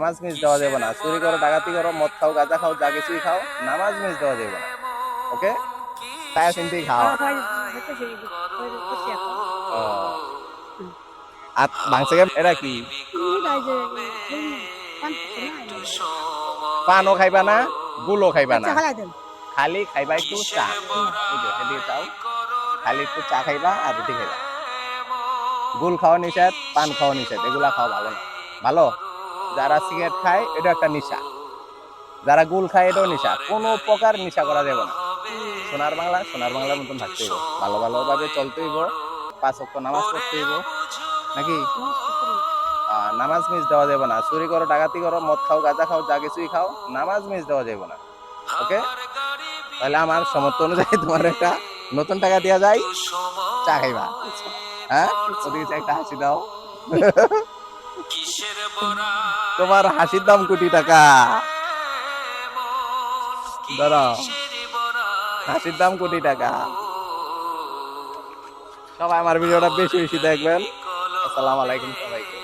নামাজ মিস দেওয়া যাবে না। চুরি করো, ডাকাতি করো, মদ খাও, গাঁজা খাও, যা কিছুই খাও, নামাজ মিস দেওয়া যাবে না। ওকে, তাই চিন্তেই খাও। আর ভাঙছে এটা কি? পানও খাইবা না, গুলো খাইবা না, খালি খাইবা একটু চা। এদিকে চাও, খালি একটু চা খাইবা আর রুটি খাইবা। গুল খাওয়া নিষেধ, পান খাওয়া নিষেধ, এগুলা খাওয়া ভালো না। ভালো, যারা সিগারেট খায় এটা একটা নেশা, যারা গুল খায় এটাও নেশা। কোনো প্রকার নেশা করা যাবে না। সোনার বাংলার মতন থাকতে হইব, ভালো ভালোভাবে চলতে হইব, 5 ওয়াক্ত নামাজ পড়তে হইব নাকি। নামাজ মিস দেওয়া যাবে না। চুরি করো, ডাকাতি করো, মদ খাও, গাঁজা খাও, যা কিছুই খাও, নামাজ মিস দেওয়া যাবে না। ওকে, তাহলে আমার সমর্থ অনুযায়ী তোমার একটা নতুন টাকা দেওয়া যায়, চা খাইবা। হ্যাঁ, ওদিকে একটা হাসি দাও। তোমার হাসির দাম কোটি টাকা। দাঁড়াও, হাসির দাম কোটি টাকা। সবাই আমার ভিডিওটা বেশি বেশি দেখবেন। আসসালামু আলাইকুম সবাইকে।